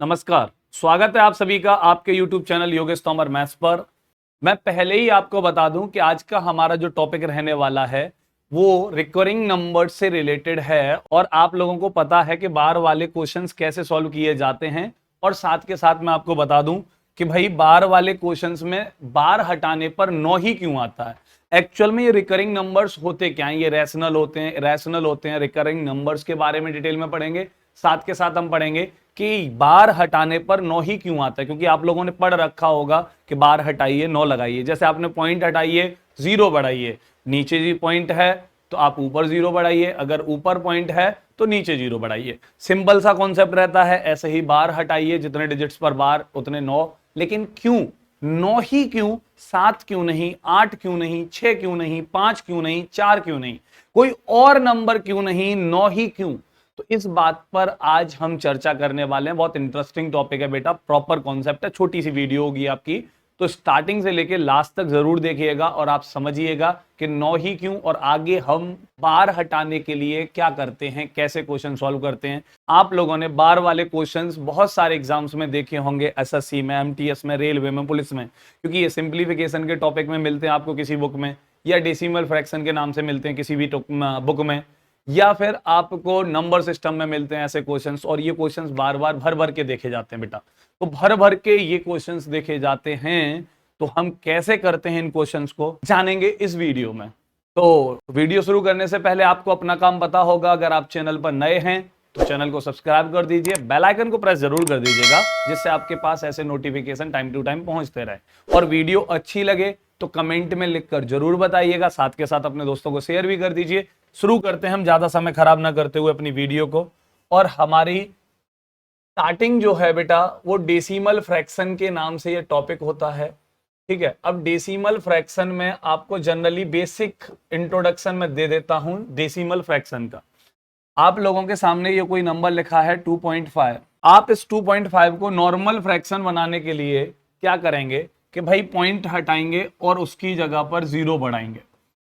नमस्कार, स्वागत है आप सभी का आपके YouTube channel Yogesh Tomar maths पर। मैं पहले ही आपको बता दूं कि आज का हमारा जो टॉपिक रहने वाला है वो रिकरिंग नंबर से रिलेटेड है और आप लोगों को पता है कि बार वाले क्वेश्चंस कैसे सॉल्व किए जाते हैं। और साथ के साथ मैं आपको बता दूं कि भाई बार वाले क्वेश्चंस में बार हटाने पर 9 ही क्यों आता है। एक्चुअल में ये रिकरिंग नंबर्स होते क्या हैं, ये रैशनल होते हैं रिकरिंग नंबर्स के बारे में डिटेल में पढ़ेंगे। साथ के साथ हम पढ़ेंगे कि बार हटाने पर 9 ही क्यों आता है, क्योंकि आप लोगों ने पढ़ रखा होगा कि बार हटाइए 9 लगाइए। जैसे आपने पॉइंट हटाइए 0 बढ़ाइए, नीचे जी पॉइंट है तो आप ऊपर 0 बढ़ाइए, अगर ऊपर पॉइंट है तो नीचे 0 बढ़ाइए। सिंपल सा कॉन्सेप्ट रहता है। ऐसे ही बार हटाइए, जितने डिजिट्स पर बार उतने 9। लेकिन क्यों 9 ही क्यों, 7 क्यों नहीं, 8 क्यों नहीं, 6 क्यों नहीं, 5 क्यों नहीं, 4 क्यों नहीं, कोई और नंबर क्यों नहीं, 9 ही क्यों। तो इस बात पर आज हम चर्चा करने वाले हैं। बहुत इंटरेस्टिंग टॉपिक है बेटा, प्रॉपर कॉन्सेप्ट है। छोटी सी वीडियो होगी आपकी, तो स्टार्टिंग से लेके लास्ट तक जरूर देखिएगा और आप समझिएगा कि 9 ही क्यों और आगे हम बार हटाने के लिए क्या करते हैं, कैसे क्वेश्चन सॉल्व करते हैं। आप लोगों ने बार वाले क्वेश्चंस बहुत सारे एग्जाम्स में देखे होंगे, एसएससी में, एमटीएस में, रेलवे में, पुलिस में, क्योंकि ये सिंप्लीफिकेशन के टॉपिक में मिलते हैं आपको किसी बुक में, या डेसिमल फ्रैक्शन के नाम से मिलते हैं किसी भी बुक में, या फिर आपको नंबर सिस्टम में मिलते हैं ऐसे क्वेश्चंस। और ये क्वेश्चंस बार बार भर भर के देखे जाते हैं बेटा। तो भर भर के ये क्वेश्चंस देखे जाते हैं, तो हम कैसे करते हैं इन क्वेश्चंस को जानेंगे इस वीडियो में। तो वीडियो शुरू करने से पहले आपको अपना काम पता होगा। अगर आप चैनल पर नए हैं तो चैनल को सब्सक्राइब कर दीजिए, बेल आइकन को प्रेस जरूर कर दीजिएगा, जिससे आपके पास ऐसे नोटिफिकेशन टाइम टू टाइम पहुंचते रहे। और वीडियो अच्छी लगे तो कमेंट में लिखकर जरूर बताइएगा, साथ के साथ अपने दोस्तों को शेयर भी कर दीजिए। शुरू करते हैं हम ज्यादा समय खराब ना करते हुए अपनी वीडियो को। और हमारी स्टार्टिंग जो है बेटा वो डेसिमल फ्रैक्शन के नाम से ये टॉपिक होता है। ठीक है, अब डेसिमल फ्रैक्शन में आपको जनरली बेसिक इंट्रोडक्शन में दे देता हूं डेसिमल फ्रैक्शन का। आप लोगों के सामने ये कोई नंबर लिखा है 2.5। आप इस 2.5 को नॉर्मल फ्रैक्शन बनाने के लिए क्या करेंगे कि भाई पॉइंट हटाएंगे और उसकी जगह पर 0 बढ़ाएंगे।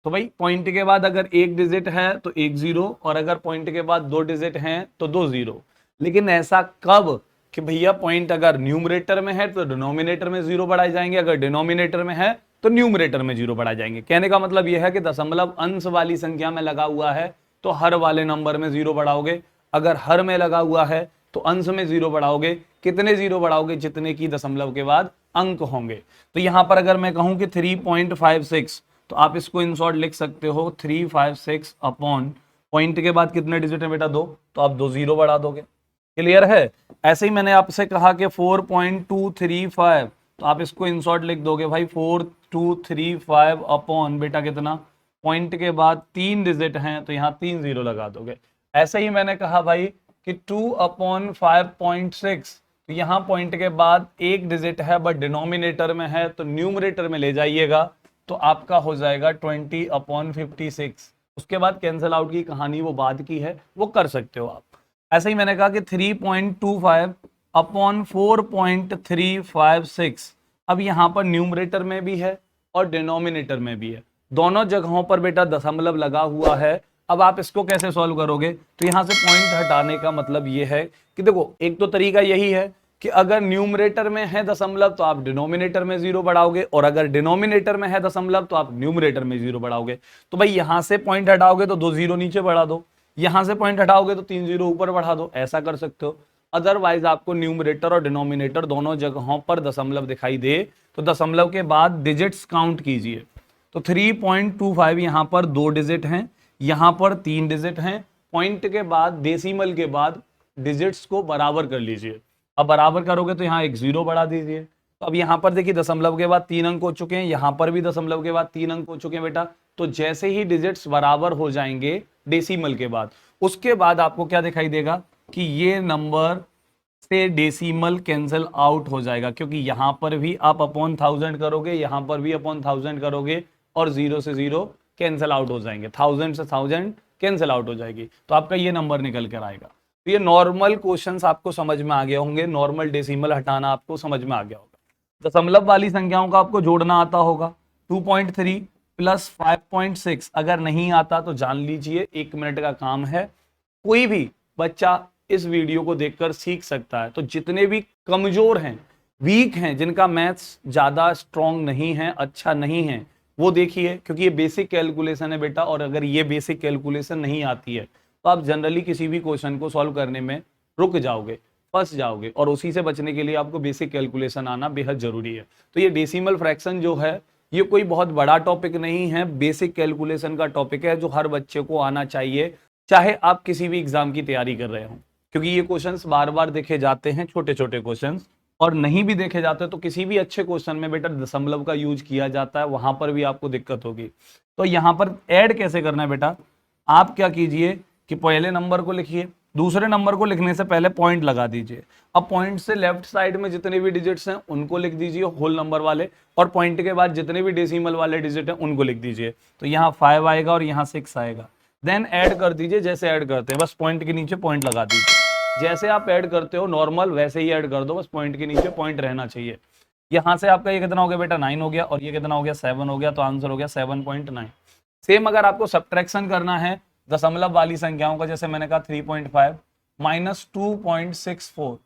तो भाई पॉइंट के बाद अगर एक डिजिट है तो एक 0, और अगर पॉइंट के बाद 2 डिजिट हैं तो 2 0। लेकिन ऐसा कब कि भैया पॉइंट अगर न्यूमरेटर में है तो डिनोमिनेटर में 0 बढ़ाए जाएंगे, अगर डिनोमिनेटर में है तो न्यूमरेटर में 0 बढ़ाए जाएंगे। कहने का मतलब यह है कि दशमलव अंश वाली संख्या में लगा हुआ है तो हर वाले नंबर में 0 बढ़ाओगे, अगर हर में लगा हुआ है तो अंश में 0 बढ़ाओगे। कितने 0 बढ़ाओगे? जितने की दशमलव के बाद अंक होंगे। तो यहां पर अगर मैं कहूं कि 3.56, तो आप इसको इन शॉर्ट लिख सकते हो 356 अपॉन पॉइंट के बाद कितने डिजिट है बेटा? 2, तो आप 2 0 बढ़ा दोगे। क्लियर है? ऐसे ही मैंने आपसे कहा कि 4.235, तो आप इसको इन शॉर्ट लिख दोगे भाई 4235 अपॉन बेटा कितना? पॉइंट के बाद 3 डिजिट हैं तो यहाँ 3 0 लगा दोगे। ऐसे ही मैंने कहा भाई कि 2/5.6, तो यहाँ पॉइंट के बाद एक डिजिट है बट डिनोमिनेटर में है तो न्यूमरेटर में ले जाइएगा, तो आपका हो जाएगा 20/56। उसके बाद कैंसिल आउट की कहानी वो बाद की है, वो कर सकते हो आप। ऐसे ही मैंने कहा कि 3.25 अपॉन 4.356, अब यहाँ पर न्यूमरेटर में भी है और डिनोमिनेटर में भी है, दोनों जगहों पर बेटा दशमलव लगा हुआ है। अब आप इसको कैसे सॉल्व करोगे? तो यहां से पॉइंट हटाने का मतलब ये है कि देखो, एक तो तरीका यही है कि अगर न्यूमरेटर में है दशमलव तो आप डिनोमिनेटर में 0 बढ़ाओगे, और अगर डिनोमिनेटर में है दशमलव तो आप न्यूमरेटर में 0 बढ़ाओगे। तो भाई यहां से पॉइंट हटाओगे तो 2 0 नीचे बढ़ा दो, यहां से पॉइंट हटाओगे तो 3 0 ऊपर बढ़ा दो, ऐसा कर सकते हो। अदरवाइज आपको न्यूमरेटर और डिनोमिनेटर दोनों जगहों पर दशमलव दिखाई दे तो दशमलव के बाद डिजिट्स काउंट कीजिए। तो 3.25 यहां पर 2 डिजिट हैं, यहां पर 3 डिजिट हैं, पॉइंट के बाद डेसिमल के बाद डिजिट्स को बराबर कर लीजिए। अब बराबर करोगे तो यहाँ एक 0 बढ़ा दीजिए। तो अब यहां पर देखिए दशमलव के बाद 3 अंक हो चुके हैं, यहां पर भी दशमलव के बाद 3 अंक हो चुके हैं बेटा। तो जैसे ही डिजिट्स बराबर हो जाएंगे डेसिमल के बाद, उसके बाद आपको क्या दिखाई देगा कि ये नंबर से डेसिमल कैंसिल आउट हो जाएगा, क्योंकि यहां पर भी आप अपॉन 1000 करोगे, यहां पर भी अपॉन 1000 करोगे, और 0 से 0 कैंसिल आउट हो जाएंगे, 1000 से 1000 कैंसिल आउट हो जाएगी, तो आपका ये नंबर निकल कर आएगा। तो ये नॉर्मल क्वेश्चंस आपको समझ में आ गए होंगे, नॉर्मल डेसिमल हटाना आपको समझ में आ गया होगा। दशमलव वाली संख्याओं का आपको जोड़ना आता होगा। 2.3 प्लस 5.6 अगर नहीं आता तो जान लीजिए 1 मिनट का काम है। कोई भी बच्चा इस वीडियो को देखकर सीख सकता है। तो जितने भी कमजोर हैं, वीक हैं, जिनका मैथ्स ज्यादा स्ट्रांग नहीं है, अच्छा नहीं है, वो देखिए, क्योंकि ये बेसिक कैलकुलेशन है बेटा, और अगर ये बेसिक कैलकुलेशन नहीं आती है तो आप जनरली किसी भी क्वेश्चन को सॉल्व करने में रुक जाओगे, फंस जाओगे, और उसी से बचने के लिए आपको बेसिक कैलकुलेशन आना बेहद जरूरी है। तो ये डेसिमल फ्रैक्शन जो है, ये कोई बहुत बड़ा टॉपिक नहीं है, बेसिक कैलकुलेशन का टॉपिक है जो हर बच्चे को आना चाहिए, चाहे आप किसी भी एग्जाम की तैयारी कर रहे हो, क्योंकि ये क्वेश्चंस बार बार देखे जाते हैं, छोटे छोटे क्वेश्चंस, और नहीं भी देखे जाते तो किसी भी अच्छे क्वेश्चन में बेटा दशमलव का यूज किया जाता है, वहां पर भी आपको दिक्कत होगी। तो यहां पर ऐड कैसे करना है बेटा, आप क्या कीजिए कि पहले नंबर को लिखिए, दूसरे नंबर को लिखने से पहले पॉइंट लगा दीजिए। अब पॉइंट से लेफ्ट साइड में जितने भी डिजिट्स हैं उनको लिख दीजिए होल नंबर वाले, और पॉइंट के बाद जितने भी डेसिमल वाले डिजिट हैं उनको लिख दीजिए। तो यहाँ 5 आएगा और यहाँ 6 आएगा। देन ऐड कर दीजिए, जैसे ऐड करते हैं बस पॉइंट के नीचे पॉइंट लगा दीजिए। जैसे आप ऐड करते हो नॉर्मल वैसे ही ऐड कर दो, बस पॉइंट के नीचे पॉइंट रहना चाहिए। यहाँ से आपका ये कितना हो गया बेटा 9 हो गया, और ये कितना हो गया 7 हो गया, तो आंसर हो गया 7.9। सेम अगर आपको सब्ट्रैक्शन करना है दशमलव वाली संख्याओं का, जैसे मैंने कहा 3.5 माइनस 2.64,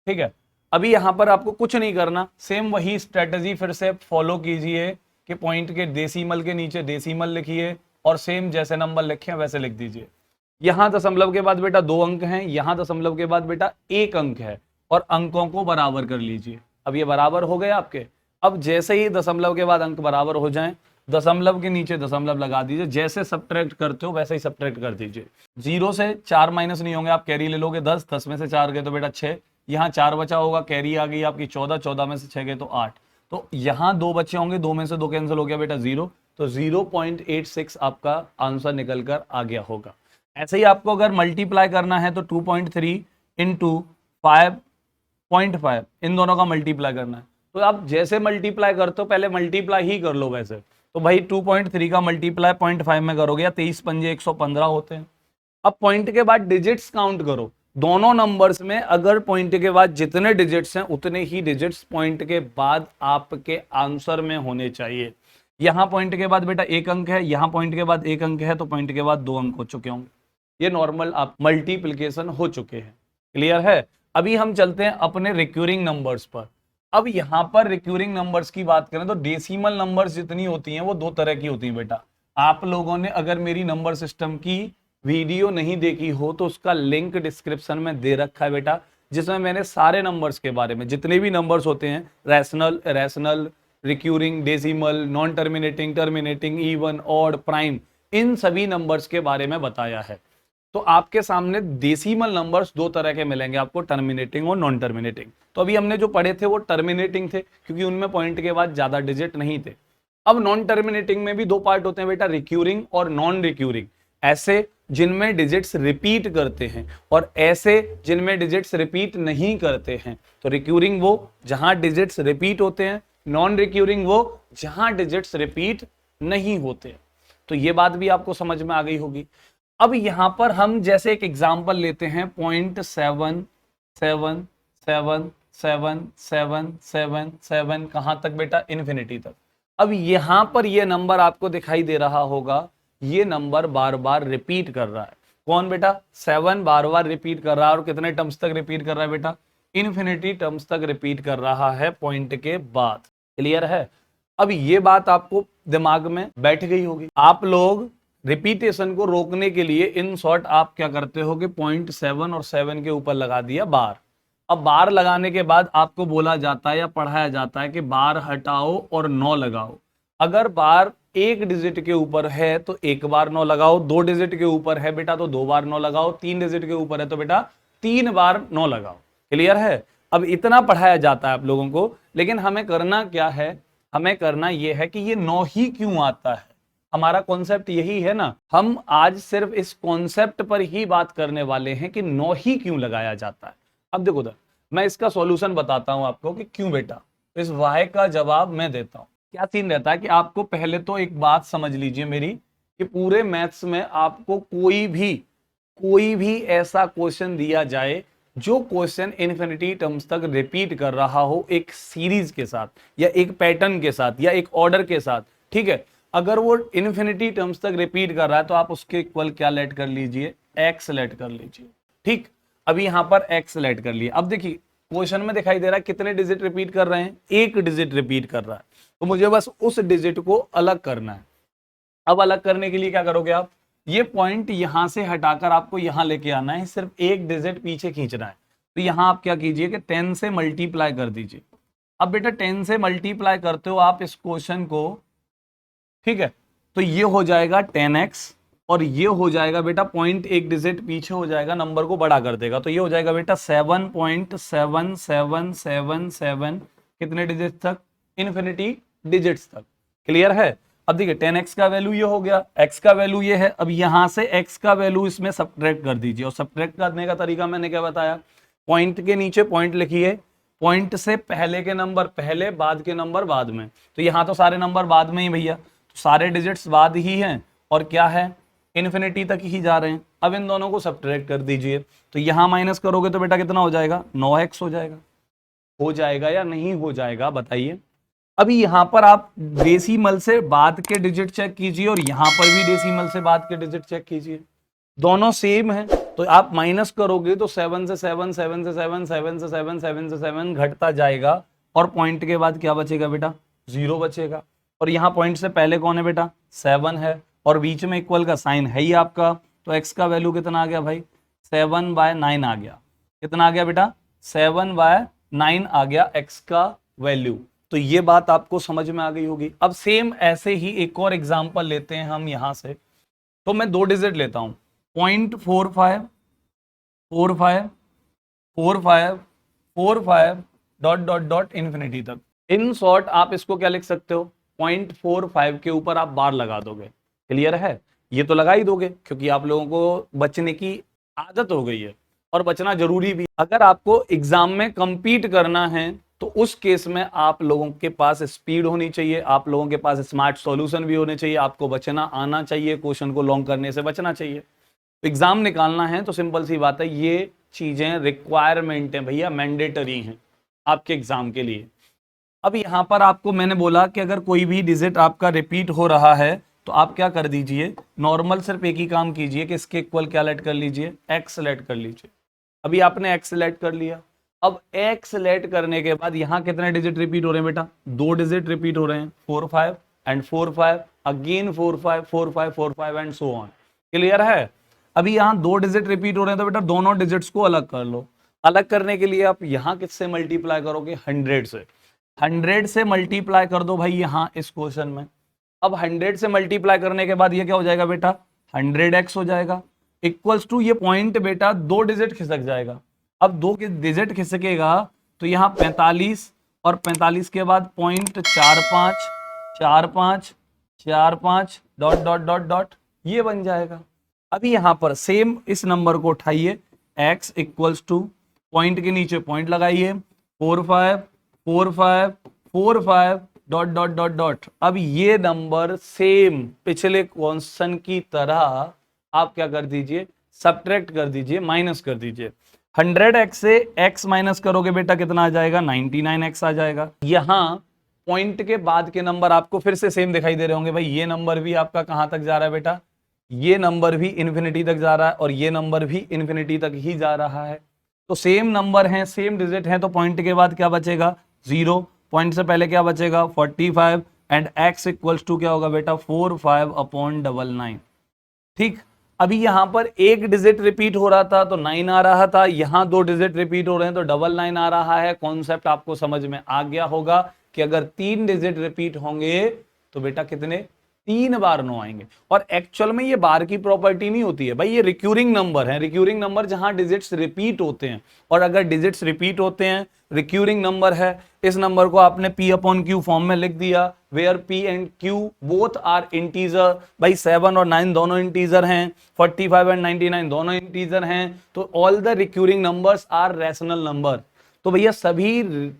ठीक है। अभी यहां पर आपको कुछ नहीं करना, सेम वही स्ट्रेटजी फिर से फॉलो कीजिए कि पॉइंट के डेसिमल के नीचे डेसिमल लिखिए, और सेम जैसे नंबर लिखे वैसे लिख दीजिए। यहां दशमलव के बाद बेटा 2 अंक हैं, यहां दशमलव के बाद बेटा 1 अंक है, और अंकों को बराबर कर लीजिए। अब ये बराबर हो गए आपके। अब जैसे ही दशमलव के बाद अंक बराबर हो जाएं, दशमलव के नीचे दशमलव लगा दीजिए, जैसे सब्ट्रैक्ट करते हो वैसे ही सब्ट्रैक्ट कर दीजिए। 0 से 4 माइनस नहीं होंगे, आप कैरी ले लोगे 10, 10 में से 4 गए तो बेटा 6, यहाँ 4 बचा होगा, कैरी आ गई आपकी 14, 14 में से 6 गए तो 8, तो यहाँ 2 बचे होंगे, 2 में से 2 कैंसिल हो गया बेटा 0, तो 0.86 आपका आंसर निकल कर आ गया होगा। ऐसे ही आपको अगर मल्टीप्लाई करना है तो 2.3 इंटू 5.5 इन दोनों का मल्टीप्लाई करना है। तो आप जैसे मल्टीप्लाई करते हो पहले मल्टीप्लाई ही कर लो वैसे, तो भाई 2.3 का मल्टीप्लाई 0.5 में करोगे, या 23 पंजे 115 होते हैं। अब पॉइंट के बाद डिजिट्स काउंट करो, दोनों नंबर्स में अगर पॉइंट के बाद जितने डिजिट्स हैं उतने ही डिजिट्स पॉइंट के बाद आपके आंसर में होने चाहिए। यहां पॉइंट के बाद बेटा 1 अंक है, यहां पॉइंट के बाद 1 अंक है, तो पॉइंट के बाद 2 अंक हो चुके होंगे। ये नॉर्मल आप मल्टीप्लिकेशन हो चुके हैं, क्लियर है। अभी हम चलते हैं अपने रिक्यूरिंग नंबर्स पर। अब यहां पर रिक्यूरिंग नंबर्स की बात करें तो डेसिमल नंबर्स जितनी होती हैं वो 2 तरह की होती हैं बेटा। आप लोगों ने अगर मेरी नंबर सिस्टम की वीडियो नहीं देखी हो तो उसका लिंक डिस्क्रिप्शन में दे रखा है बेटा, जिसमें मैंने सारे नंबर्स के बारे में, जितने भी नंबर्स होते हैं, rational, recurring, decimal, non terminating, terminating, even, odd, prime, इन सभी नंबर्स के बारे में बताया है। तो आपके सामने डेसिमल नंबर्स 2 तरह के मिलेंगे आपको, टर्मिनेटिंग और नॉन टर्मिनेटिंग। तो अभी हमने जो पढ़े थे वो टर्मिनेटिंग थे, क्योंकि उनमें पॉइंट के बाद ज्यादा डिजिट नहीं थे। अब नॉन टर्मिनेटिंग में भी 2 पार्ट होते हैं बेटा, रिक्यूरिंग और नॉन रिक्यूरिंग। ऐसे जिनमें डिजिट्स रिपीट करते हैं, और ऐसे जिनमें डिजिट्स रिपीट नहीं करते हैं। तो रिक्यूरिंग वो जहां डिजिट्स रिपीट होते हैं, नॉन रिक्यूरिंग वो जहां डिजिट्स रिपीट नहीं होते। तो ये बात भी आपको समझ में आ गई होगी। अब यहां पर हम जैसे एक एग्जांपल लेते हैं 0.777777 कहां तक बेटा, इन्फिनिटी तक। अब यहां पर ये नंबर आपको दिखाई दे रहा होगा, ये नंबर बार बार रिपीट कर रहा है। कौन बेटा, 7 बार बार रिपीट कर रहा है, और कितने टर्म्स तक रिपीट कर रहा है बेटा, इन्फिनिटी टर्म्स तक रिपीट कर रहा है पॉइंट के बाद। क्लियर है। अब ये बात आपको दिमाग में बैठ गई होगी। आप लोग रिपीटेशन को रोकने के लिए इन शॉर्ट आप क्या करते हो कि 0.7 और 7 के ऊपर लगा दिया बार। अब बार लगाने के बाद आपको बोला जाता है या पढ़ाया जाता है कि बार हटाओ और 9 लगाओ। अगर बार 1 डिजिट के ऊपर है तो 1 बार 9 लगाओ, 2 डिजिट के ऊपर है बेटा तो 2 बार 9 लगाओ, 3 डिजिट के ऊपर है तो बेटा 3 बार 9 लगाओ। क्लियर है। अब इतना पढ़ाया जाता है आप लोगों को, लेकिन हमें करना क्या है, हमें करना यह है कि ये 9 ही क्यों आता है। हमारा कॉन्सेप्ट यही है ना, हम आज सिर्फ इस कॉन्सेप्ट पर ही बात करने वाले हैं कि 9 ही क्यों लगाया जाता है। अब देखो उधर मैं इसका सॉल्यूशन बताता हूं आपको कि क्यों बेटा, इस वाई का जवाब मैं देता हूं। क्या सीन रहता है कि आपको पहले तो एक बात समझ लीजिए मेरी, कि पूरे मैथ्स में आपको कोई भी ऐसा क्वेश्चन दिया जाए जो क्वेश्चन इन्फिनिटी टर्म्स तक रिपीट कर रहा हो, एक सीरीज के साथ या एक पैटर्न के साथ या एक ऑर्डर के साथ, ठीक है। अगर वो इन्फिनिटी टर्म्स तक रिपीट कर रहा है तो आप उसके इक्वल क्या लेट कर लीजिए, एक्स लेट कर लीजिए, ठीक। अभी यहां पर x सेलेक्ट कर लिया। अब देखिए क्वेश्चन में दिखाई दे रहा है कितने डिजिट रिपीट कर रहे हैं, एक डिजिट रिपीट कर रहा है, तो मुझे बस उस डिजिट को अलग करना है। अब अलग करने के लिए क्या करोगे आप, ये पॉइंट यहां से हटाकर आपको यहां लेके आना है, सिर्फ एक डिजिट पीछे खींचना है। तो यहां आप क्या कीजिए कि 10 से मल्टीप्लाई कर दीजिए। अब बेटा 10 से मल्टीप्लाई करते हो आप इस क्वेश्चन को, ठीक है, तो ये हो जाएगा 10x और ये हो जाएगा बेटा पॉइंट एक डिजिट पीछे हो जाएगा, नंबर को बड़ा कर देगा, तो ये हो जाएगा बेटा 7.7777 कितने डिजिट तक, इन्फिनिटी डिजिट्स तक। क्लियर है। अब देखिए 10x का वैल्यू ये हो गया, x का वैल्यू ये है, अब यहां से x का वैल्यू इसमें सब्ट्रैक्ट कर दीजिए, और सब्ट्रैक्ट करने का तरीका मैंने क्या बताया, पॉइंट के नीचे पॉइंट लिखिए, पॉइंट से पहले के नंबर पहले, बाद के नंबर बाद में। तो यहां तो सारे नंबर बाद में ही भैया, तो सारे डिजिट्स बाद ही हैं और क्या है, इन्फिनिटी तक ही जा रहे हैं। अब इन दोनों को सब्ट्रैक्ट कर दीजिए, तो यहां माइनस करोगे तो बेटा कितना हो जाएगा, 9x हो जाएगा या नहीं हो जाएगा बताइए। अभी यहां पर आप डेसिमल से बाद के डिजिट चेक कीजिए और यहां पर भी डेसिमल से बाद के डिजिट चेक कीजिए, दोनों सेम है, तो आप माइनस करोगे तो 7 से 7, 7 से 7, 7 से 7, 7 से 7 घटता जाएगा, और पॉइंट के बाद क्या बचेगा बेटा, 0 बचेगा। और यहाँ पॉइंट से पहले कौन है बेटा, 7 है, और बीच में इक्वल का साइन है ही आपका, तो x का वैल्यू कितना आ गया भाई, 7/9 आ गया। कितना आ गया बेटा, 7/9 आ गया x का वैल्यू। तो ये बात आपको समझ में आ गई होगी। अब सेम ऐसे ही एक और एग्जांपल लेते हैं हम यहां से, तो मैं 2 डिजिट लेता हूं, 0.45 45 45 45 डॉट डॉट डॉट इन्फिनिटी तक। इन शॉर्ट आप इसको क्या लिख सकते हो, 0.45 के ऊपर आप बार लगा दोगे। क्लियर है, ये तो लगा ही दोगे क्योंकि आप लोगों को बचने की आदत हो गई है और बचना जरूरी भी। अगर आपको एग्जाम में compete करना है तो उस केस में आप लोगों के पास स्पीड होनी चाहिए, आप लोगों के पास स्मार्ट सॉल्यूशन भी होने चाहिए, आपको बचना आना चाहिए, क्वेश्चन को लॉन्ग करने से बचना चाहिए। तो एग्जाम निकालना है तो सिंपल सी बात है, ये चीजें रिक्वायरमेंट है भैया, मैंडेटरी हैं आपके एग्जाम के लिए। अब यहां पर आपको मैंने बोला कि अगर कोई भी डिजिट आपका रिपीट हो रहा है तो आप क्या कर दीजिए, नॉर्मल सिर्फ एक ही काम कीजिए कि इसके इक्वल क्या लेट कर लीजिए, x लेट कर लीजिए। अभी आपने x लेट कर लिया, अब x लेट करने के बाद यहां कितने डिजिट रिपीट हो रहे हैं बेटा, 2 डिजिट रिपीट हो रहे हैं, 4 5 and 4 5 again 4 5 4 5 4 5 and so on. Clear है। अभी यहां 2 डिजिट रिपीट हो रहे हैं तो बेटा दोनों डिजिट्स को अलग कर लो। अलग करने के लिए आप यहां किससे मल्टीप्लाई करोगे, 100 से। 100 से मल्टीप्लाई कर दो भाई यहां इस क्वेश्चन में। अब 100 से मल्टीप्लाई करने के बाद ये क्या हो जाएगा बेटा, 100x हो जाएगा, इक्वल्स टू ये पॉइंट बेटा 2 डिजिट खिसक जाएगा। अब 2 डिजिट खिसकेगा तो यहाँ 45 और 45 के बाद point 45 45 45 dot dot dot dot ये बन जाएगा। अभी यहां पर सेम इस नंबर को उठाइए, x इक्वल्स टू पॉइंट के नीचे पॉइंट लगाइए, 4 5 4 5 4 5 डॉट डॉट डॉट डॉट। अब ये नंबर सेम पिछले क्वेश्चन की तरह आप क्या कर दीजिए, सब्ट्रैक्ट कर दीजिए, माइनस कर दीजिए। 100x से x माइनस करोगे बेटा कितना आ जाएगा, 99x आ जाएगा। यहां पॉइंट के बाद के नंबर आपको फिर से सेम दिखाई दे रहे होंगे भाई, ये नंबर भी आपका कहां तक जा रहा है बेटा, ये नंबर भी इन्फिनिटी तक जा रहा है और ये नंबर भी इन्फिनिटी तक ही जा रहा है। तो सेम नंबर हैं, सेम डिजिट हैं, तो पॉइंट के बाद क्या बचेगा, 0, पॉइंट से पहले क्या बचेगा 45 एंड x इक्वल्स टू क्या होगा बेटा 45/99। ठीक। अभी यहां पर एक डिजिट रिपीट हो रहा था तो 9 आ रहा था, यहां 2 डिजिट रिपीट हो रहे हैं तो 99 आ रहा है। कॉन्सेप्ट आपको समझ में आ गया होगा कि अगर 3 डिजिट रिपीट होंगे तो बेटा कितने, 3 बार 9 आएंगे। और एक्चुअल में ये बार की प्रॉपर्टी नहीं होती है भाई, ये रिक्यूरिंग नंबर है, रिक्यूरिंग नंबर जहां डिजिट्स रिपीट होते हैं। और अगर डिजिट्स रिपीट होते हैं, रिक्यूरिंग नंबर है, इस नंबर को आपने p/q फॉर्म में लिख दिया, where p and q both are integer. भाई 7 और 9 दोनों इंटीजर हैं, 45 एंड 99 दोनों इंटीजर हैं, तो all the recurring numbers are rational number. तो भैया सभी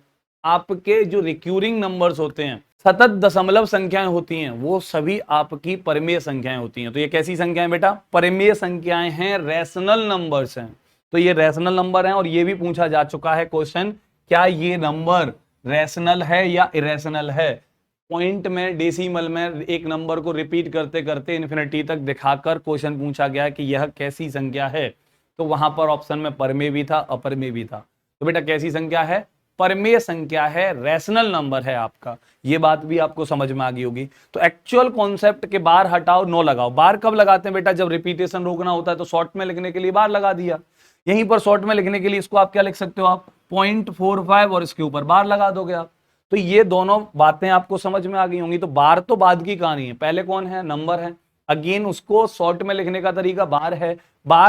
आपके जो रिक्यूरिंग नंबर्स होते हैं, सतत दशमलव संख्याएं होती हैं, वो सभी आपकी परिमेय संख्याएं होती हैं। तो ये कैसी संख्याएं बेटा, परिमेय संख्याएं हैं, रैशनल नंबर्स हैं। तो ये रैशनल नंबर हैं और ये भी पूछा जा चुका है क्वेश्चन, क्या ये नंबर रैशनल है या इरेशनल है। पॉइंट में डेसिमल में एक नंबर को रिपीट करते करते इन्फिनिटी तक दिखाकर क्वेश्चन पूछा गया कि यह कैसी संख्या है। तो वहां पर ऑप्शन में परमेय भी था, अपरमेय भी था। तो बेटा कैसी संख्या है? परमेय संख्या है, रैशनल नंबर है आपका। ये बात भी आपको समझ में आ गई होगी। तो एक्चुअल कॉन्सेप्ट के बार हटाओ, नो लगाओ। बार कब लगाते हैं बेटा? जब रिपीटेशन रोकना होता है, तो शॉर्ट में लिखने के लिए बार लगा दिया। यहीं पर शॉर्ट में लिखने के लिए इसको आप क्या लिख सकते हो? आप 0.45 और इसके ऊपर बार लगा दोगे आप। तो ये दोनों बातें आपको समझ में आ गई होंगी। तो बार तो बाद की कहानी है, पहले कौन है? नंबर है। अगेन उसको शॉर्ट में लिखने का तरीका बार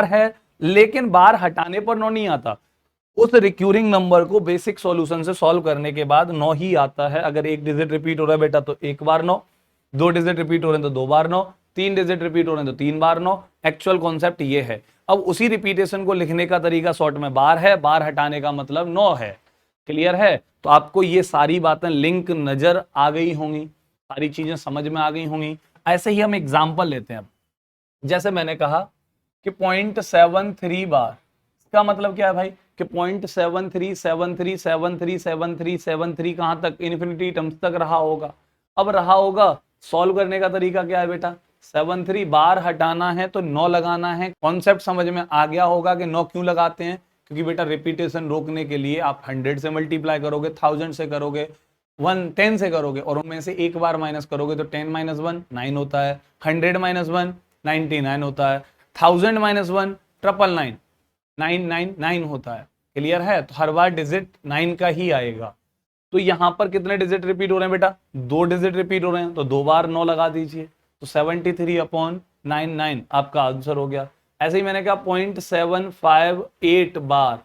है, लेकिन बार हटाने पर नो नहीं आता। उस रिक्यूरिंग नंबर को बेसिक सॉल्यूशन से सॉल्व करने के बाद 9 ही आता है। अगर एक डिजिट रिपीट हो रहा है बेटा तो एक बार 9, 2 डिजिट रिपीट हो रहे हैं तो 2 बार 9, 3 डिजिट रिपीट हो रहे हैं तो 3 बार 9। एक्चुअल कॉन्सेप्ट ये है। अब उसी रिपीटेशन को लिखने का तरीका शॉर्ट में बार है, बार हटाने का मतलब 9 है। क्लियर है? तो आपको ये सारी बातें लिंक नजर आ गई होंगी, सारी चीजें समझ में आ गई होंगी। ऐसे ही हम एग्जाम्पल लेते हैं। अब जैसे मैंने कहा कि 0.73 बार, इसका मतलब क्या है भाई? कि 0.7373737373 कहां तक? इन्फिनिटी टर्म्स तक रहा होगा। अब रहा होगा, सॉल्व करने का तरीका क्या है बेटा? 73 बार हटाना है तो 9 लगाना है। कॉन्सेप्ट समझ में आ गया होगा कि 9 क्यों लगाते हैं? क्योंकि बेटा रिपीटेशन रोकने के लिए आप 100 से मल्टीप्लाई करोगे, 1000 से करोगे, 10 से करोगे, और उनमें से एक बार माइनस करोगे तो 10 - 1 9 होता है, 100 - 1 99 होता है, 1000 - 1 999 999 होता है। क्लियर है? तो हर बार डिजिट 9 का ही आएगा। तो यहां पर कितने डिजिट रिपीट हो रहे हैं बेटा? 2 डिजिट रिपीट हो रहे हैं, तो 2 बार 9 लगा दीजिए। तो 73/99 आपका आंसर हो गया। ऐसे ही मैंने कहा 0.758 बार,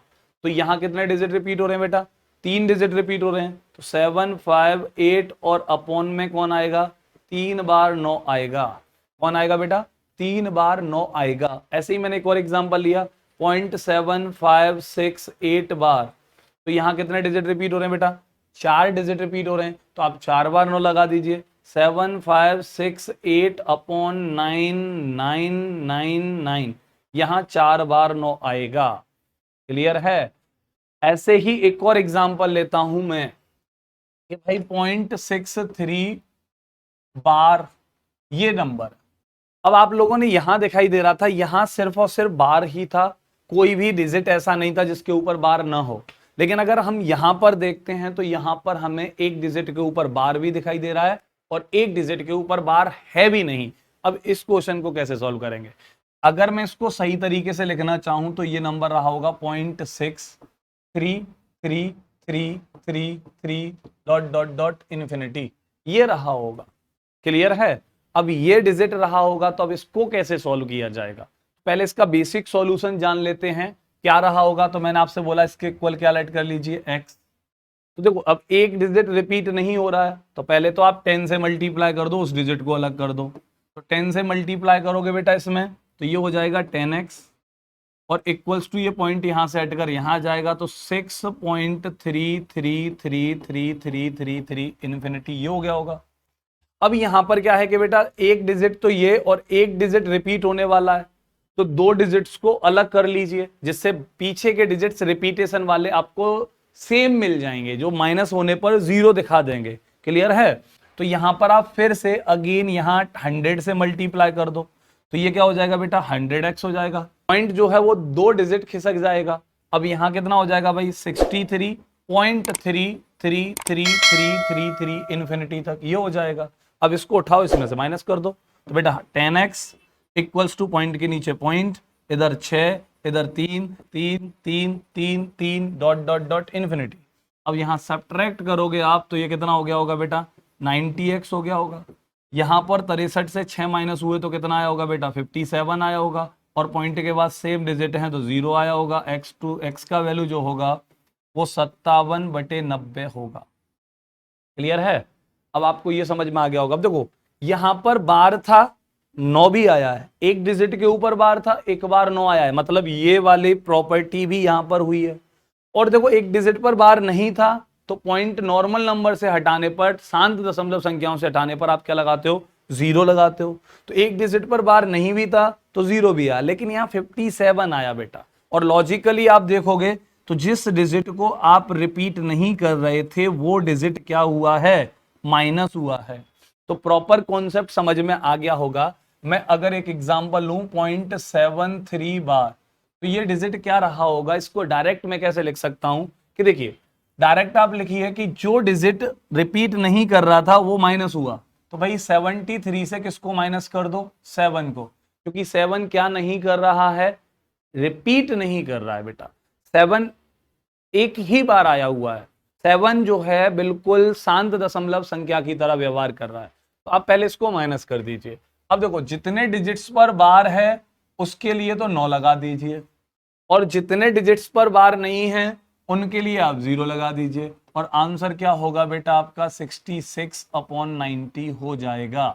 तो यहां कितने डिजिट रिपीट हो रहे हैं बेटा? 3 डिजिट रिपीट हो रहे हैं, तो 758 और अपॉन में कौन आएगा? 3 बार 9 आएगा। कौन आएगा बेटा? 3 बार 9 आएगा। ऐसे ही मैंने एक और एग्जांपल लिया 0.7568 बार, तो यहां कितने डिजिट रिपीट हो रहे हैं बेटा? 4 डिजिट रिपीट हो रहे हैं, तो आप 4 बार 9 लगा दीजिए। 7568 अपॉन 9999, यहां 4 बार 9 आएगा। क्लियर है? ऐसे ही एक और एग्जांपल लेता हूं मैं कि भाई 0.63 बार, ये नंबर। अब आप लोगों ने यहां दिखाई दे रहा था, यहां सिर्फ और सिर्फ बार ही था, कोई भी डिजिट ऐसा नहीं था जिसके ऊपर बार ना हो। लेकिन अगर हम यहां पर देखते हैं तो यहां पर हमें एक डिजिट के ऊपर बार भी दिखाई दे रहा है और एक डिजिट के ऊपर बार है भी नहीं। अब इस क्वेश्चन को कैसे सॉल्व करेंगे? अगर मैं इसको सही तरीके से लिखना चाहूं तो ये नंबर रहा होगा 0.63333 डॉट डॉट डॉट इन्फिनिटी, ये रहा होगा। क्लियर है? अब ये डिजिट रहा होगा, तो अब इसको कैसे सॉल्व किया जाएगा? पहले इसका बेसिक सॉल्यूशन जान लेते हैं। क्या रहा होगा? तो मैंने आपसे बोला इसके इक्वल क्या लेट कर लीजिए, x। तो देखो अब एक डिजिट रिपीट नहीं हो रहा है, तो पहले तो आप 10 से मल्टीप्लाई कर दो, उस डिजिट को अलग कर दो। तो 10 से मल्टीप्लाई करोगे बेटा इसमें, तो ये हो जाएगा 10x, और इक्वल्स टू ये पॉइंट यहां से हटकर यहां जाएगा, तो 6.33333333 इन्फिनिटी, ये हो गया होगा। अब यहां पर क्या है कि बेटा एक डिजिट तो ये और एक डिजिट रिपीट होने वाला है, तो 2 डिजिट्स को अलग कर लीजिए, जिससे पीछे के डिजिट्स रिपीटेशन वाले आपको सेम मिल जाएंगे, जो माइनस होने पर 0 दिखा देंगे। क्लियर है? तो यहां पर आप फिर से अगेन यहां 100 से मल्टीप्लाई कर दो, तो ये क्या हो जाएगा बेटा? 100x हो जाएगा। पॉइंट जो है वो 2 डिजिट खिसक जाएगा। अब यहां कितना हो जाएगा भाई? 63.33333 इन्फिनिटी तक, ये हो जाएगा। अब इसको उठाओ, इसमें से माइनस कर दो, तो बेटा 10x इक्वल्स टू पॉइंट के नीचे पॉइंट, इधर 6, इधर 3 3 3 3 3 डॉट डॉट डॉट इन्फिनिटी। अब यहां सब्ट्रैक्ट करोगे आप, तो ये कितना हो गया होगा बेटा? 90x हो गया होगा। यहां पर 63 से 6 माइनस हुए तो कितना आया होगा बेटा? 57 आया होगा, और पॉइंट के बाद सेम डिजिट है तो 0 आया होगा। x का वैल्यू जो होगा वो 57/90 होगा। क्लियर है? अब आपको ये समझ में आ गया होगा। अब देखो यहां पर बार था, 9 भी आया है, एक डिजिट के ऊपर बार था, एक बार 9 आया है, मतलब ये वाली प्रॉपर्टी भी यहां पर हुई है। और देखो एक डिजिट पर बार नहीं था, तो पॉइंट नॉर्मल नंबर से हटाने पर, शांत दशमलव संख्याओं से हटाने पर आप क्या लगाते हो? 0 लगाते हो। तो एक डिजिट पर बार नहीं भी था तो 0 भी आया, लेकिन यहाँ 57 आया बेटा। और लॉजिकली आप देखोगे तो जिस डिजिट को आप रिपीट नहीं कर रहे थे वो डिजिट क्या हुआ है? माइनस हुआ है। तो प्रॉपर कॉन्सेप्ट समझ में आ गया होगा। मैं अगर एक एग्जांपल लूं 0.73 बार, तो ये डिजिट क्या रहा होगा, इसको डायरेक्ट मैं कैसे लिख सकता हूं कि देखिए डायरेक्ट आप लिखिए कि जो डिजिट रिपीट नहीं कर रहा था वो माइनस हुआ, तो भाई 73 से किसको माइनस कर दो, 7 को, क्योंकि 7 क्या नहीं कर रहा है, रिपीट नहीं कर रहा है बेटा। 7 एक ही बार आया हुआ है, 7 जो है बिल्कुल शांत दशमलव संख्या की तरह व्यवहार कर रहा है, तो आप पहले इसको माइनस कर दीजिए। अब देखो जितने डिजिट्स पर बार है उसके लिए तो 9 लगा दीजिए, और जितने डिजिट्स पर बार नहीं है उनके लिए आप 0 लगा दीजिए, और आंसर क्या होगा बेटा आपका 66/90 हो जाएगा।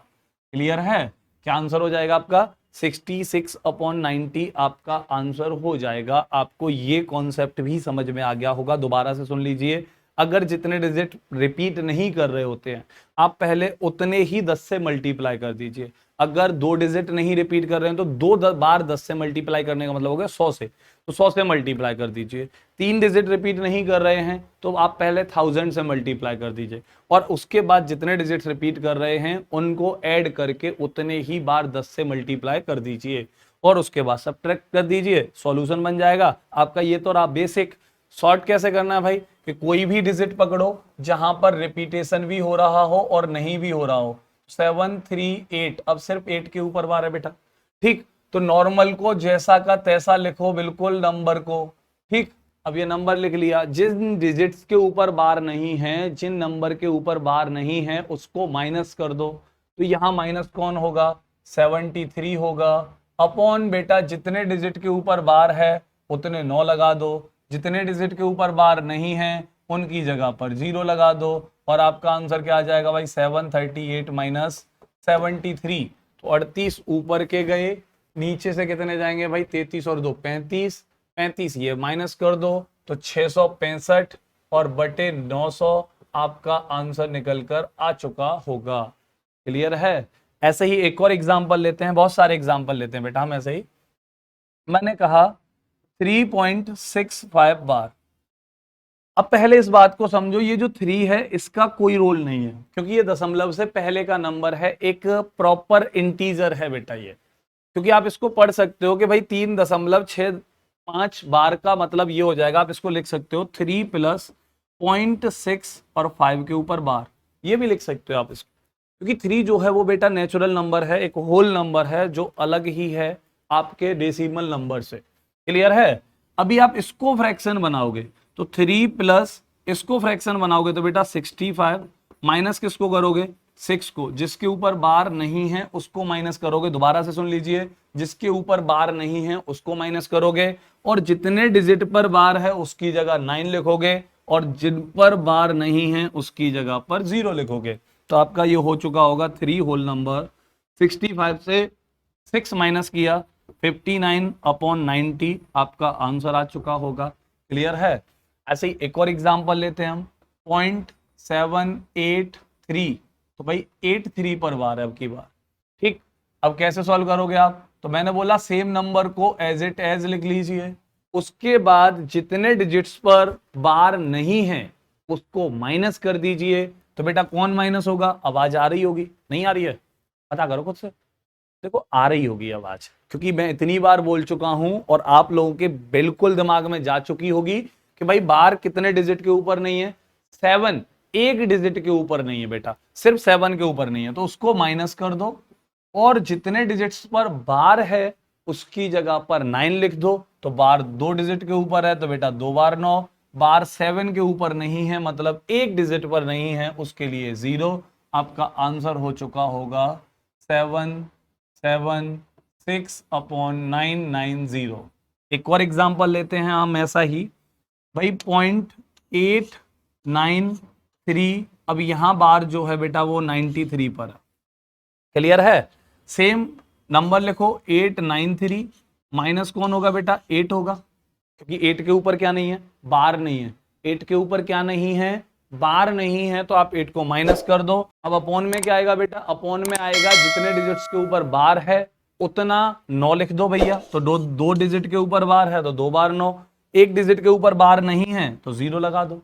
क्लियर है, क्या आंसर हो जाएगा आपका 66/90 आपका आंसर हो जाएगा। आपको ये कॉन्सेप्ट भी समझ में आ गया होगा, दोबारा से सुन लीजिए। अगर जितने डिजिट रिपीट नहीं कर रहे होते हैं आप पहले उतने ही 10 से मल्टीप्लाई कर दीजिए। अगर 2 डिजिट नहीं रिपीट कर रहे हैं तो 2 बार 10 से मल्टीप्लाई करने का मतलब हो गया 100 से, तो 100 से मल्टीप्लाई कर दीजिए। 3 डिजिट रिपीट नहीं कर रहे हैं तो आप पहले 1000 से मल्टीप्लाई कर दीजिए, और उसके बाद जितने डिजिट रिपीट कर रहे हैं उनको ऐड करके उतने ही बार 10 से मल्टीप्लाई कर दीजिए, और उसके बाद सब्ट्रैक्ट कर दीजिए, सॉल्यूशन बन जाएगा आपका। ये तो रहा बेसिक। शॉर्ट कैसे करना है भाई, कि कोई भी डिजिट पकड़ो जहां पर रिपीटेशन भी हो रहा हो और नहीं भी हो रहा हो। 7 3 8, अब सिर्फ 8 के ऊपर बार है बेटा, ठीक। तो नॉर्मल को जैसा का तैसा लिखो, बिल्कुल नंबर को, ठीक। अब ये नंबर लिख लिया, जिन डिजिट्स के ऊपर बार नहीं है, जिन नंबर के ऊपर बार नहीं है उसको माइनस कर दो, तो यहां माइनस कौन होगा, 73 होगा, अपॉन बेटा जितने डिजिट के ऊपर बार है उतने 9 लगा दो, जितने डिजिट के ऊपर बार नहीं है उनकी जगह पर 0 लगा दो, और आपका आंसर क्या आ जाएगा भाई 738 माइनस 73। तो 38 ऊपर के गए, नीचे से कितने जाएंगे भाई 33 और 2 35, 35 ये माइनस कर दो तो 665 और बटे 900 आपका आंसर निकल कर आ चुका होगा। क्लियर है। ऐसे ही एक और एग्जांपल लेते हैं, बहुत सारे एग्जांपल लेते हैं बेटा हम ऐसे ही। मैंने कहा 3.65 बार। अब पहले इस बात को समझो, ये जो 3 है इसका कोई रोल नहीं है क्योंकि ये दशमलव से पहले का नंबर है, एक प्रॉपर इंटीजर है बेटा ये। क्योंकि आप इसको पढ़ सकते हो कि भाई 3.65 बार का मतलब ये हो जाएगा, आप इसको लिख सकते हो 3 + 0.6 और 5 के ऊपर बार, ये भी लिख सकते हो आप इसको। क्योंकि 3 जो है वो बेटा नेचुरल नंबर है, एक होल नंबर है जो अलग ही है आपके डेसिमल नंबर से। क्लियर है। अभी आप इसको फ्रैक्शन बनाओगे तो 3 प्लस इसको फ्रैक्शन बनाओगे तो बेटा 65, माइनस किसको करोगे 6 को, जिसके ऊपर बार नहीं है उसको माइनस करोगे, दोबारा से सुन लीजिए, जिसके ऊपर बार नहीं है उसको माइनस करोगे, और जितने डिजिट पर बार है उसकी जगह 9 लिखोगे, और जिन पर बार नहीं है उसकी जगह पर 0 लिखोगे। तो आपका ये हो चुका होगा 3 होल नंबर, 65 से 6 माइनस किया 59/90 आपका आंसर आ चुका होगा। क्लियर है। ऐसे ही एक और एग्जांपल लेते हैं हम, 0.783, तो भाई 83 पर बार है अब की बार, ठीक। अब कैसे सॉल्व करोगे आप, तो मैंने बोला सेम नंबर को एज इट एज लिख लीजिए, उसके बाद जितने डिजिट्स पर बार नहीं है उसको माइनस कर दीजिए। तो बेटा कौन माइनस होगा, आवाज आ रही होगी, नहीं आ रही है, पता करो खुद से। देखो आ रही होगी आवाज, क्योंकि मैं इतनी बार बोल चुका हूं और आप लोगों के बिल्कुल दिमाग में जा चुकी होगी कि भाई बार कितने डिजिट के ऊपर नहीं है, 7, एक डिजिट के ऊपर नहीं है बेटा, सिर्फ 7 के ऊपर नहीं है, तो उसको माइनस कर दो, और जितने डिजिट्स पर बार है उसकी जगह पर 9 लिख दो। तो बार 2 डिजिट के ऊपर है तो बेटा 2 बार 9, बार 7 के ऊपर नहीं है मतलब एक डिजिट पर नहीं है उसके लिए 0। आपका आंसर हो चुका होगा 776/990। एक और एग्जांपल लेते हैं हम ऐसा ही, भाई 0.893, अब यहां बार जो है बेटा वो 93 पर है। क्लियर है। सेम नंबर लिखो 893, माइनस कौन होगा बेटा 8 होगा, क्योंकि 8 के ऊपर क्या नहीं है, बार नहीं है। 8 के ऊपर क्या नहीं है, बार नहीं है, तो आप 8 को माइनस कर दो। अब अपॉन में क्या आएगा बेटा, अपॉन में आएगा जितने डिजिट्स के ऊपर बार है उतना 9 लिख दो भैया, तो दो डिजिट के ऊपर बार है तो 2 बार 9, एक डिजिट के ऊपर बार नहीं है तो 0 लगा दो।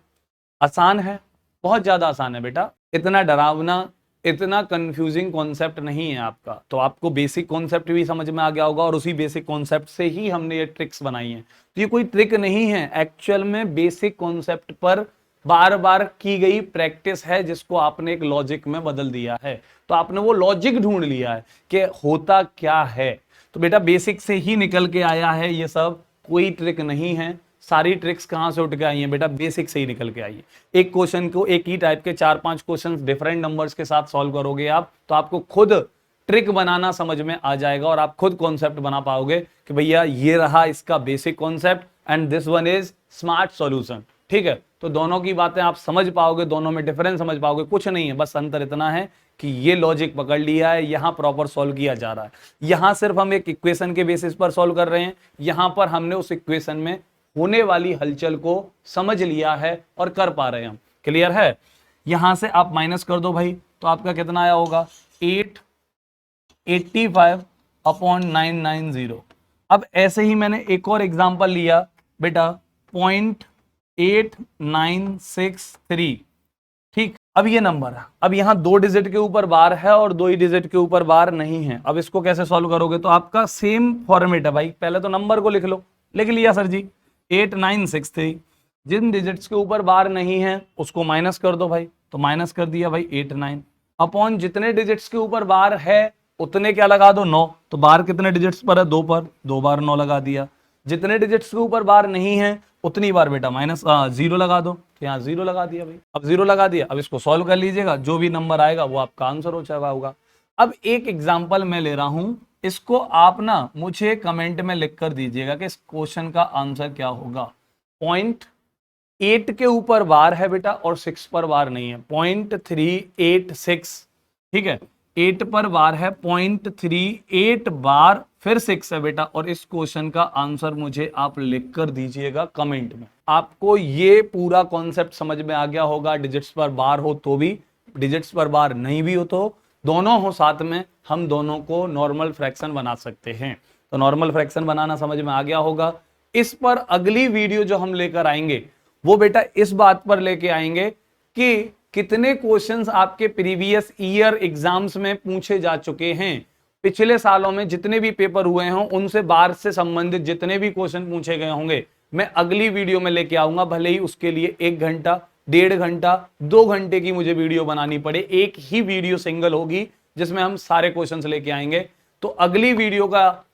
आसान है, बहुत ज्यादा आसान है बेटा, इतना डरावना इतना कंफ्यूजिंग कॉन्सेप्ट नहीं है आपका, तो आपको बेसिक कॉन्सेप्ट भी समझ में आ गया होगा और उसी बेसिक कॉन्सेप्ट से ही हमने ये ट्रिक्स बनाई हैं। तो ये कोई ट्रिक नहीं है, एक्चुअल में बेसिक कॉन्सेप्ट पर बार बार की गई प्रैक्टिस है, जिसको आपने एक लॉजिक में बदल दिया है। तो आपने वो लॉजिक ढूंढ लिया है कि होता क्या है। तो बेटा बेसिक से ही निकल के आया है ये सब, कोई ट्रिक नहीं है। सारी ट्रिक्स कहां से उठ के आई हैं बेटा, बेसिक से ही निकल के आई है। एक क्वेश्चन को एक ही टाइप के 4-5 क्वेश्चंस डिफरेंट नंबर्स के साथ सॉल्व करोगे आप, तो आपको खुद ट्रिक बनाना समझ में आ जाएगा और आप खुद कॉन्सेप्ट बना पाओगे कि भैया ये रहा इसका basic concept and this one is smart solution. ठीक है, तो दोनों की बातें आप समझ पाओगे, दोनों में डिफरेंस समझ पाओगे। कुछ नहीं है, बस अंतर इतना है कि ये लॉजिक पकड़ लिया है, यहां प्रॉपर सॉल्व किया जा रहा है। यहां सिर्फ हम एक इक्वेशन के बेसिस पर सॉल्व कर रहे हैं, यहां पर हमने उस इक्वेशन में होने वाली हलचल को समझ लिया है और कर पा रहे हैं हम। क्लियर है? यहां से आप माइनस कर दो भाई, तो आपका कितना आया होगा 885/990। अब ऐसे ही मैंने एक और एग्जांपल लिया बेटा 0.8963। ठीक, अब ये नंबर है, अब यहां 2 डिजिट के ऊपर बार है और 2 ही डिजिट के ऊपर बार नहीं है। अब इसको कैसे सॉल्व करोगे, तो आपका सेम फॉर्मेट है भाई, पहले तो नंबर को लिख लो। लिख लिया सर जी, 8963। जिन डिजिट्स के ऊपर बार नहीं है उसको माइनस कर दो भाई, तो माइनस कर दिया भाई 89 अपॉन जितने डिजिट्स के ऊपर बार है उतने क्या लगा दो 9। तो बार कितने डिजिट्स पर है, 2 पर, 2 बार 9 लगा दिया। जितने डिजिट्स के ऊपर बार नहीं है उतनी बार बेटा माइनस 0 लगा दो, तो यहाँ 0 लगा दिया भाई। अब 0 लगा दिया, अब इसको सॉल्व कर लीजिएगा, जो भी नंबर आएगा वो आपका आंसर हो जाएगा होगा। अब एक एग्जाम्पल मैं ले रहा हूं, इसको आप ना मुझे कमेंट में लिख कर दीजिएगा कि इस क्वेश्चन का आंसर क्या होगा। 0.8 के ऊपर बार है बेटा और 6 पर बार नहीं है, 0.386। ठीक है, 8 पर बार है, 0.38 बार फिर 6 है बेटा, और इस क्वेश्चन का आंसर मुझे आप लिख कर दीजिएगा कमेंट में। आपको ये पूरा कॉन्सेप्ट समझ में आ गया होगा, डिजिट्स पर बार हो तो भी, डिजिट्स पर बार नहीं भी हो तो, दोनों हो साथ में, हम दोनों को नॉर्मल फ्रैक्शन बना सकते हैं। तो नॉर्मल फ्रैक्शन बनाना समझ में आ गया होगा। इस पर अगली वीडियो जो हम लेकर आएंगे वो बेटा इस बात पर लेके आएंगे कि कितने क्वेश्चंस आपके प्रीवियस ईयर एग्जाम्स में पूछे जा चुके हैं। पिछले सालों में जितने भी पेपर हुए हों उनसे बार से संबंधित जितने भी क्वेश्चन पूछे गए होंगे, मैं अगली वीडियो में लेके आऊंगा। भले ही उसके लिए 1 घंटा, 1.5 घंटा, 2 घंटे की मुझे वीडियो बनानी पड़े, एक ही वीडियो सिंगल होगी जिसमें हम सारे क्वेश्चंस लेके आएंगे। तो अगली वीडियो का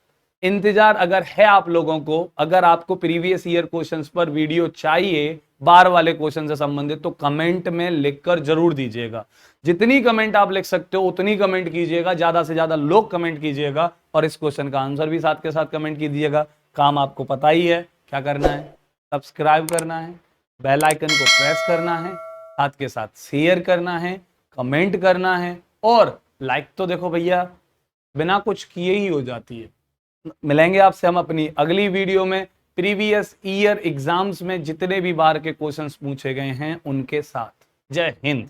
इंतजार अगर है आप लोगों को, अगर आपको प्रीवियस ईयर क्वेश्चंस पर वीडियो चाहिए बार वाले क्वेश्चन से संबंधित, तो कमेंट में लिखकर जरूर दीजिएगा। जितनी कमेंट आप लिख सकते हो उतनी कमेंट कीजिएगा, ज्यादा से ज्यादा लोग कमेंट कीजिएगा और इस क्वेश्चन का आंसर भी साथ के साथ कमेंट कीजिएगा। काम आपको पता ही है क्या करना है, सब्सक्राइब करना है, बेल आइकन को प्रेस करना है, साथ के साथ शेयर करना है, कमेंट करना है, और लाइक तो देखो भैया बिना कुछ किए ही हो जाती है। मिलेंगे आपसे हम अपनी अगली वीडियो में प्रीवियस ईयर एग्जाम्स में जितने भी बार के क्वेश्चंस पूछे गए हैं उनके साथ। जय हिंद।